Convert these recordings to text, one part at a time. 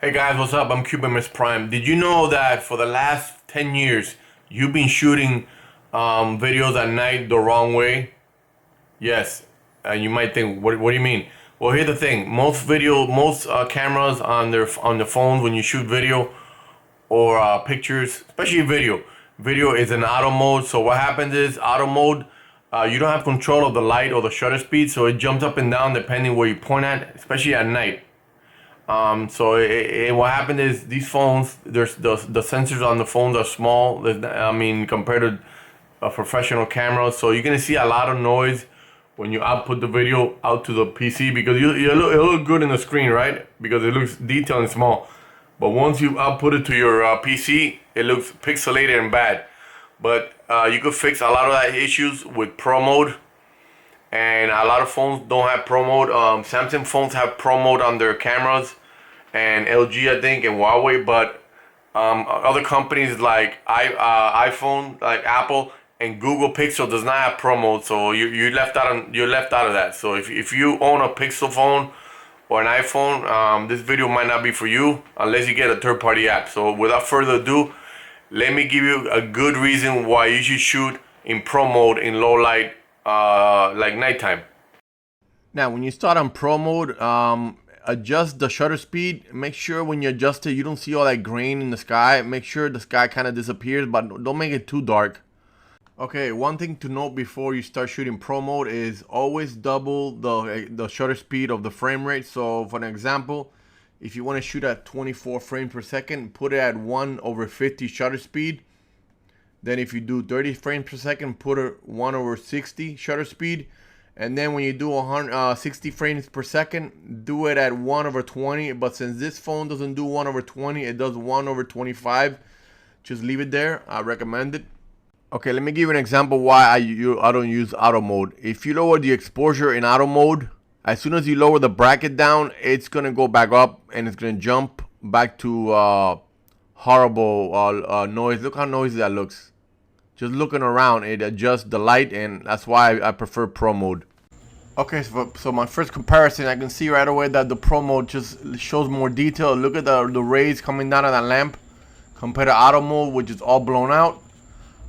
Hey guys, what's up? I'm Cuban Miss Prime. Did you know that for the last 10 years, you've been shooting videos at night the wrong way? Yes. And you might think, what do you mean? Well, here's the thing. Most cameras on the phones when you shoot video or pictures, especially video is in auto mode. So what happens is auto mode, you don't have control of the light or the shutter speed, so it jumps up and down depending where you point at, especially at night. What happened is these phones, there's the sensors on the phones are small. I mean, compared to a professional camera, so you're gonna see a lot of noise when you output the video out to the PC because it look good in the screen, right? Because it looks detailed and small. But once you output it to your PC, it looks pixelated and bad. But you could fix a lot of that issues with Pro Mode. And a lot of phones don't have Pro Mode. Samsung phones have Pro Mode on their cameras, and LG I think, and Huawei. But other companies like iPhone, like Apple and Google Pixel does not have Pro Mode. So you're left out of that. So if you own a Pixel phone or an iPhone, this video might not be for you unless you get a third-party app. So without further ado, let me give you a good reason why you should shoot in Pro Mode in low light. Like nighttime. Now, when you start on Pro Mode, adjust the shutter speed. Make sure when you adjust it, you don't see all that grain in the sky. Make sure the sky kind of disappears, but don't make it too dark. Okay, one thing to note before you start shooting Pro Mode is always double the shutter speed of the frame rate. So, for an example, if you want to shoot at 24 frames per second, put it at 1/50 shutter speed. Then if you do 30 frames per second, put a 1/60 shutter speed. And then when you do 60 frames per second, do it at 1/20. But since this phone doesn't do 1/20, it does 1/25. Just leave it there. I recommend it. Okay, let me give you an example why I don't use auto mode. If you lower the exposure in auto mode, as soon as you lower the bracket down, it's going to go back up and it's going to jump back to horrible noise. Look how noisy that looks. Just looking around, it adjusts the light, and that's why I prefer Pro Mode. Okay, so my first comparison, I can see right away that the Pro Mode just shows more detail. Look at the rays coming down on that lamp compared to Auto Mode, which is all blown out.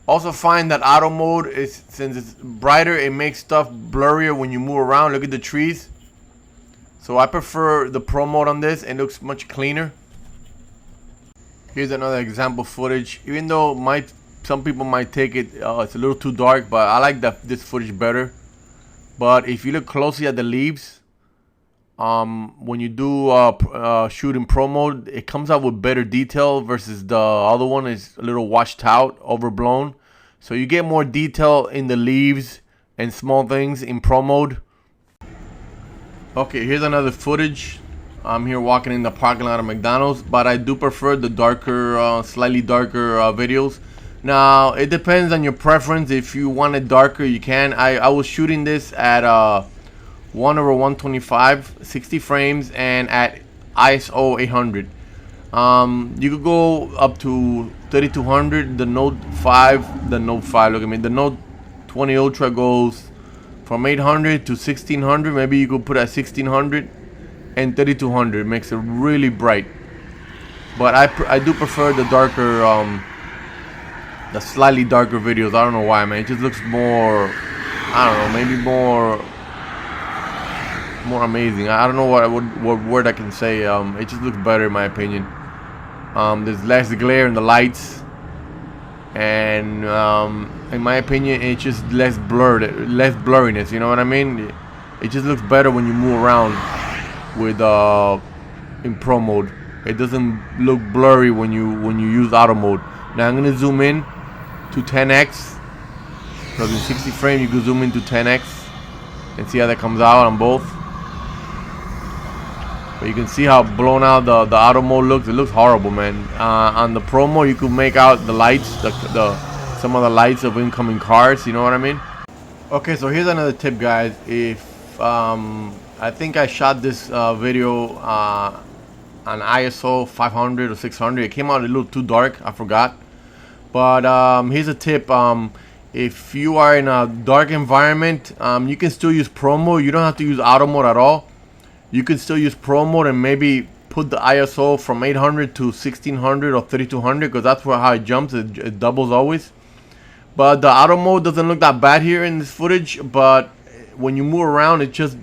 Also find that Auto Mode, since it's brighter, it makes stuff blurrier when you move around. Look at the trees. So I prefer the Pro Mode on this, and it looks much cleaner. Here's another example footage. Even though some people might take it, it's a little too dark, but I like this footage better. But if you look closely at the leaves, when you do shoot in Pro Mode, it comes out with better detail versus the other one is a little washed out, overblown. So you get more detail in the leaves and small things in Pro Mode. Okay, here's another footage. I'm here walking in the parking lot of McDonald's, but I do prefer the darker, slightly darker videos. Now, it depends on your preference. If you want it darker, you can. I was shooting this at 1/125, 60 frames, and at ISO 800. You could go up to 3200. The Note 5, look at me. The Note 20 Ultra goes from 800 to 1600. Maybe you could put at 1600. And 3200 makes it really bright, but I do prefer the darker, the slightly darker videos. I don't know why, man. It just looks more, I don't know, maybe more amazing. I don't know what word I can say. It just looks better in my opinion. There's less glare in the lights, and in my opinion, it's just less blurriness. You know what I mean? It just looks better when you move around with in Pro Mode. It doesn't look blurry when you use Auto Mode. Now I'm gonna zoom in to 10x, because in 60 frames you can zoom into 10x and see how that comes out on both. But you can see how blown out the Auto Mode looks. It looks horrible, man. On the Pro Mode, you can make out the lights, some of the lights of incoming cars. You know what I mean? Okay, so here's another tip, guys. If I think I shot this video on ISO 500 or 600. It came out a little too dark, I forgot. But here's a tip. If you are in a dark environment, you can still use Pro Mode. You don't have to use Auto Mode at all. You can still use Pro Mode and maybe put the ISO from 800 to 1600 or 3200 because that's how it jumps. It doubles always. But the auto mode doesn't look that bad here in this footage, but when you move around, it's just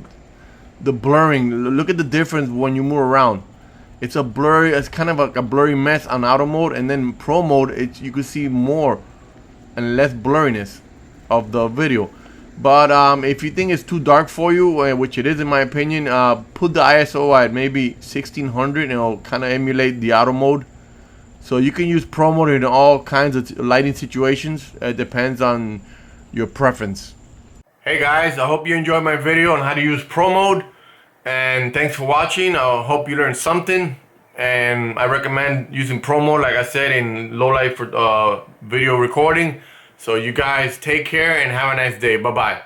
the blurring. Look at the difference when you move around. It's a blurry, it's kind of like a blurry mess on auto mode, and then pro mode, you can see more and less blurriness of the video. But if you think it's too dark for you, which it is in my opinion, put the ISO at maybe 1600 and it'll kind of emulate the auto mode. So you can use pro mode in all kinds of lighting situations. It depends on your preference. Hey guys, I hope you enjoyed my video on how to use pro mode. And thanks for watching. I hope you learned something. And I recommend using pro mode, like I said, in low light for video recording. So you guys take care and have a nice day. Bye-bye.